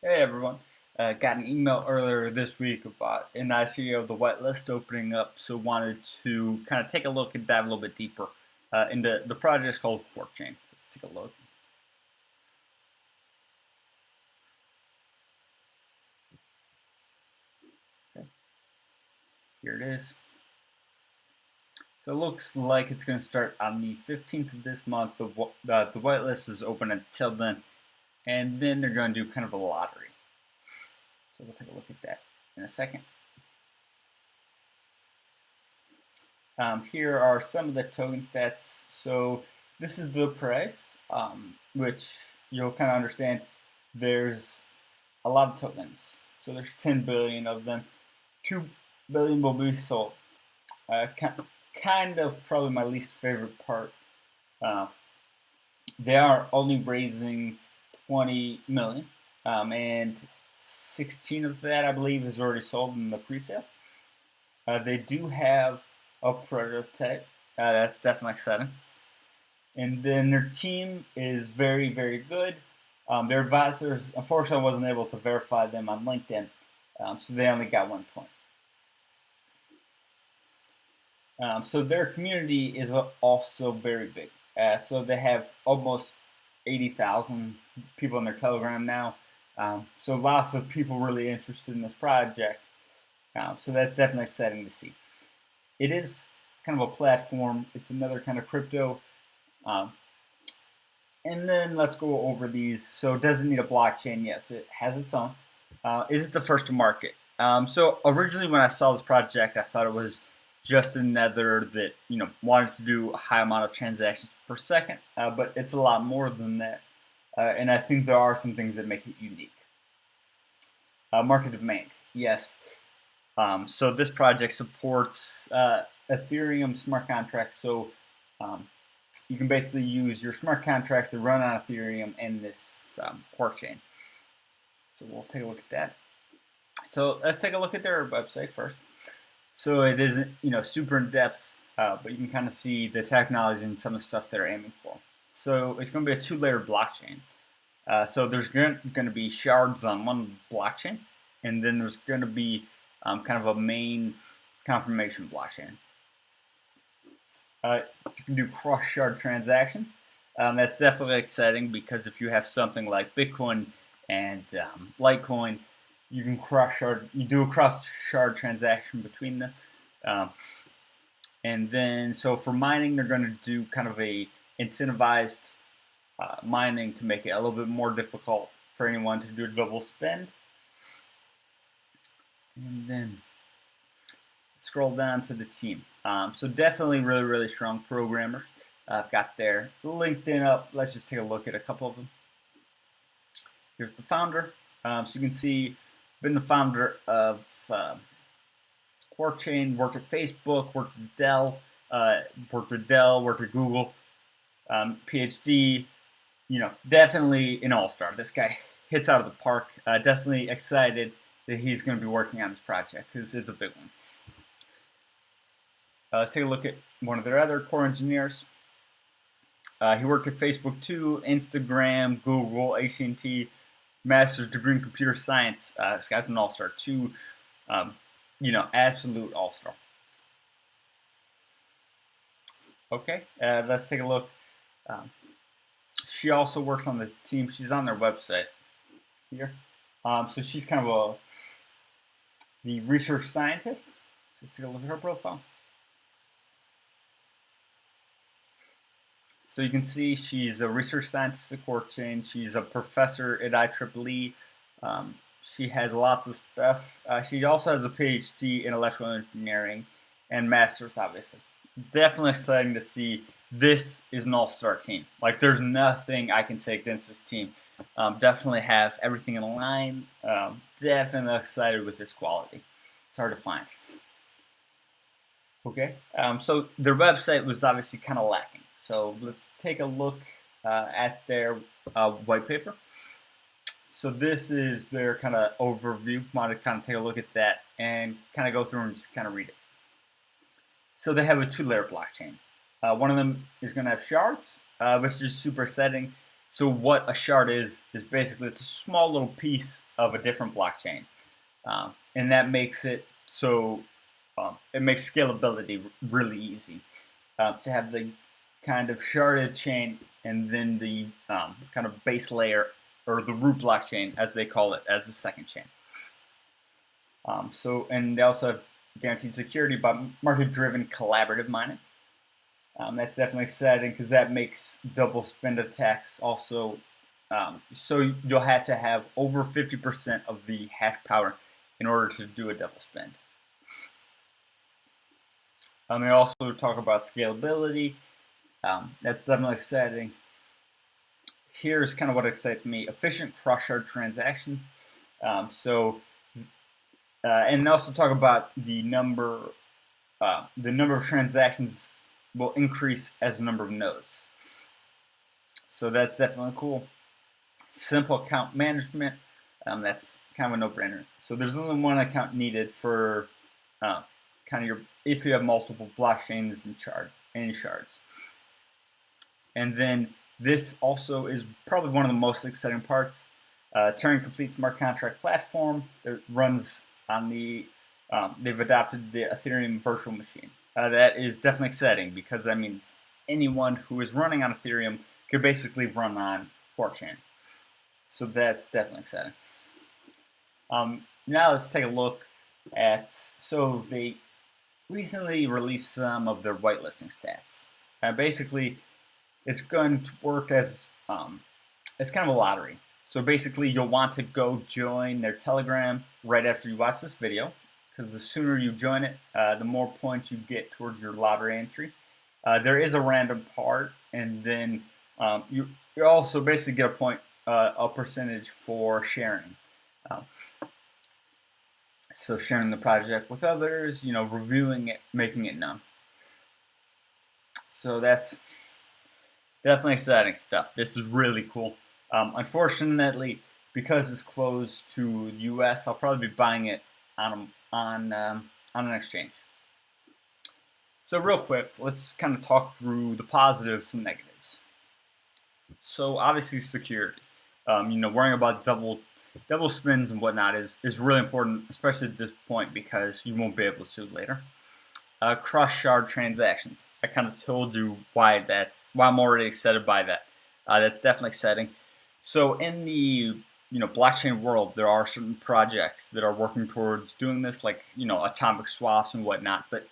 Hey everyone. Got an email earlier this week about an ICO, the whitelist opening up, so wanted to kind of take a look and dive a little bit deeper into the project called QuarkChain. Let's take a look. Okay, here it is. So it looks like it's going to start on the 15th of this month. The whitelist is open until then, and then they're going to do kind of a lottery. So we'll take a look at that in a second. Here are some of the token stats. So this is the price, which you'll kind of understand. There's a lot of tokens. So there's 10 billion of them. 2 billion will be sold. Kind of probably my least favorite part. Uh, they are only raising 20 million, and 16 of that I believe is already sold in the pre-sale. They do have a prototype. That's definitely exciting. And then their team is very, very good. Their advisors, unfortunately, I wasn't able to verify them on LinkedIn, so they only got 1 point. So their community is also very big. So they have almost 80,000 people in their Telegram now. So lots of people really interested in this project. So that's definitely exciting to see. It is kind of a platform. It's another kind of crypto. And then let's go over these. So it doesn't need a blockchain. Yes, it has its own. Is it the first to market? So originally when I saw this project, I thought it was just another that wanted to do a high amount of transactions per second, but it's a lot more than that. And I think there are some things that make it unique. Market demand, yes. So this project supports Ethereum smart contracts. So you can basically use your smart contracts to run on Ethereum and this QuarkChain. So we'll take a look at that. So let's take a look at their website first. So it isn't super in depth, but you can kind of see the technology and some of the stuff they're aiming for. So it's going to be a 2-layer blockchain. So there's going to be shards on one blockchain, and then there's going to be kind of a main confirmation blockchain. You can do cross-shard transactions. That's definitely exciting because if you have something like Bitcoin and Litecoin, you can you do a cross-shard transaction between them. And then, so for mining, they're going to do kind of a incentivized mining to make it a little bit more difficult for anyone to do a double spend. And then scroll down to the team. So definitely really, really strong programmers. I've got their LinkedIn up. Let's just take a look at a couple of them. Here's the founder. So you can see, been the founder of QuarkChain, worked at Facebook, worked at Dell, worked at Google, PhD. Definitely an all-star. This guy hits out of the park. Definitely excited that he's going to be working on this project because it's a big one. Let's take a look at one of their other core engineers. He worked at Facebook too, Instagram, Google, AT&T, master's degree in computer science. This guy's an all-star too, absolute all-star. Okay, let's take a look. She also works on the team. She's on their website here. So she's kind of the research scientist. Let's take a look at her profile. So you can see she's a research scientist at QuarkChain. She's a professor at IEEE. She has lots of stuff. She also has a PhD in electrical engineering and master's, obviously. Definitely exciting to see. This is an all-star team. Like, there's nothing I can say against this team. Definitely have everything in line. Definitely excited with this quality. It's hard to find. Okay, so their website was obviously kind of lacking. So let's take a look at their white paper. So this is their kind of overview. Want to kind of take a look at that and kind of go through and just kind of read it. So they have a 2-layer blockchain. One of them is going to have shards, which is super exciting. So what a shard is basically it's a small little piece of a different blockchain, and that makes it so it makes scalability really easy to have the kind of sharded chain and then the kind of base layer or the root blockchain, as they call it, as the second chain. And they also have guaranteed security by market-driven collaborative mining. That's definitely exciting because that makes double spend attacks also. So you'll have to have over 50% of the hash power in order to do a double spend. They also talk about scalability. That's definitely exciting. Here's kind of what excites me: efficient cross-shard transactions. And they also talk about the number of transactions will increase as the number of nodes. So that's definitely cool. Simple account management. That's kind of a no-brainer. So there's only one account needed for if you have multiple blockchains and shards. And then this also is probably one of the most exciting parts. Turing Complete Smart Contract Platform that runs on they've adopted the Ethereum virtual machine. That is definitely exciting because that means anyone who is running on Ethereum could basically run on QuarkChain. So that's definitely exciting. Now let's take a look at, so they recently released some of their whitelisting stats. Basically, it's going to work as, it's kind of a lottery. So basically, you'll want to go join their Telegram right after you watch this video, because the sooner you join it, the more points you get towards your lottery entry. There is a random part, and then you also basically get a percentage for sharing. So sharing the project with others, reviewing it, making it known. So that's definitely exciting stuff. This is really cool. Unfortunately, because it's closed to the U.S., I'll probably be buying it on an exchange. So real quick, let's kind of talk through the positives and negatives. So obviously security. Worrying about double spins and whatnot is really important, especially at this point, because you won't be able to later. Cross-shard transactions. I kind of told you why I'm already excited by that. That's definitely exciting. So in the blockchain world, there are certain projects that are working towards doing this, like atomic swaps and whatnot. But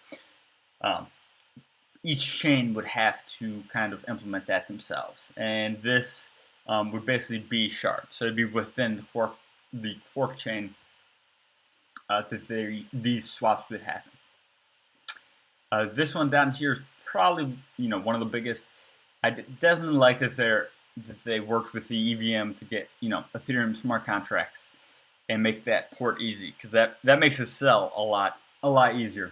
each chain would have to kind of implement that themselves, and this would basically be shard. So it'd be within the QuarkChain that these swaps would happen. This one down here is probably one of the biggest. I definitely like that they worked with the EVM to get Ethereum smart contracts and make that port easy, because that makes it sell a lot easier.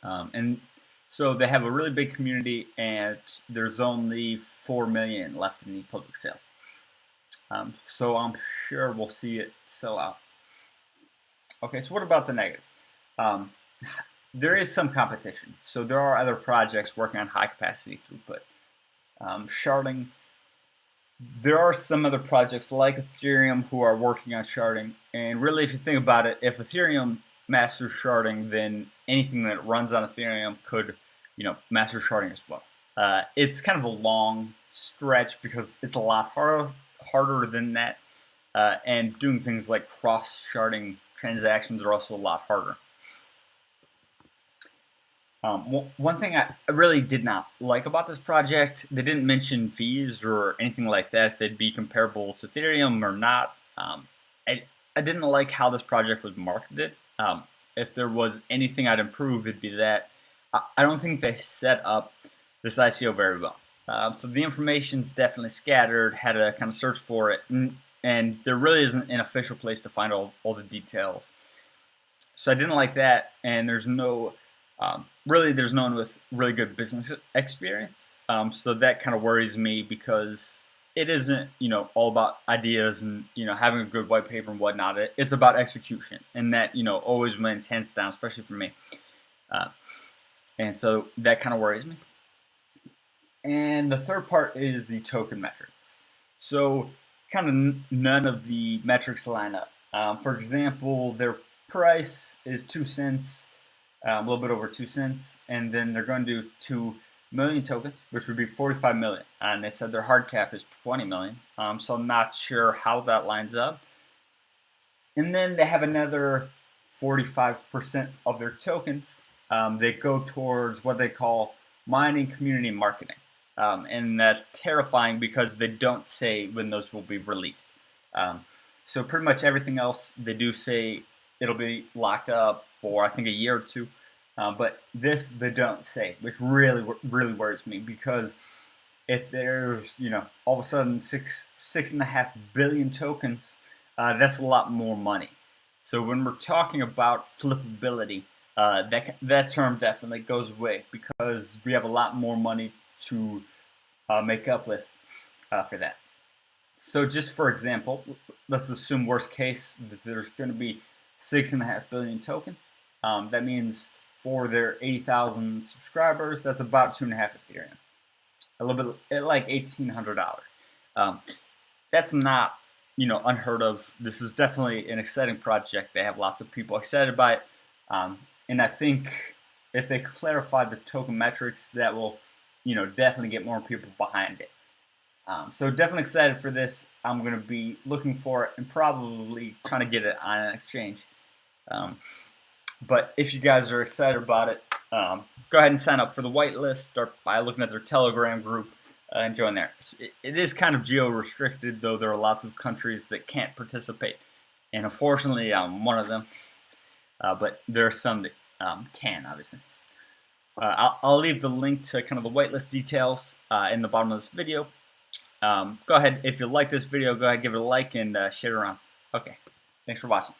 And so they have a really big community, and there's only 4 million left in the public sale. So I'm sure we'll see it sell out. Okay, so what about the negative? There is some competition. So there are other projects working on high capacity throughput. Sharding. There are some other projects like Ethereum who are working on sharding. And really, if you think about it, if Ethereum masters sharding, then anything that runs on Ethereum could, master sharding as well. It's kind of a long stretch because it's a lot harder than that. And doing things like cross-sharding transactions are also a lot harder. One thing I really did not like about this project, they didn't mention fees or anything like that, if they'd be comparable to Ethereum or not. I didn't like how this project was marketed. If there was anything I'd improve, it'd be that. I don't think they set up this ICO very well. So the information's definitely scattered, had to kind of search for it, and there really isn't an official place to find all the details. So I didn't like that, and there's no one with really good business experience. So that kind of worries me, because it isn't, all about ideas and, having a good white paper and whatnot. It's about execution, and that, always wins hands down, especially for me. And so that kind of worries me. And the third part is the token metrics. So kind of none of the metrics line up. For example, their price is 2 cents, a little bit over 2 cents, and then they're going to do 2 million tokens, which would be 45 million. And they said their hard cap is 20 million. So I'm not sure how that lines up. And then they have another 45% of their tokens. They go towards what they call mining community marketing. And that's terrifying because they don't say when those will be released. So pretty much everything else they do say it'll be locked up for I think a year or two. But this they don't say, which really worries me because if there's all of a sudden 6.5 billion tokens, that's a lot more money. So when we're talking about flippability, that term definitely goes away because we have a lot more money to make up with for that. So just for example, let's assume worst case that there's going to be 6.5 billion tokens. That means for their 80,000 subscribers, that's about 2.5 Ethereum. A little bit like $1,800. That's not unheard of. This is definitely an exciting project. They have lots of people excited by it, and I think if they clarify the token metrics, that will definitely get more people behind it. So definitely excited for this. I'm going to be looking for it and probably trying to get it on an exchange. But if you guys are excited about it, go ahead and sign up for the whitelist. Start by looking at their Telegram group and join there. It is kind of geo-restricted, though there are lots of countries that can't participate. And unfortunately, I'm one of them. But there are some that can, obviously. I'll leave the link to kind of the whitelist details in the bottom of this video. Go ahead, if you like this video, go ahead and give it a like and share it around. Okay, thanks for watching.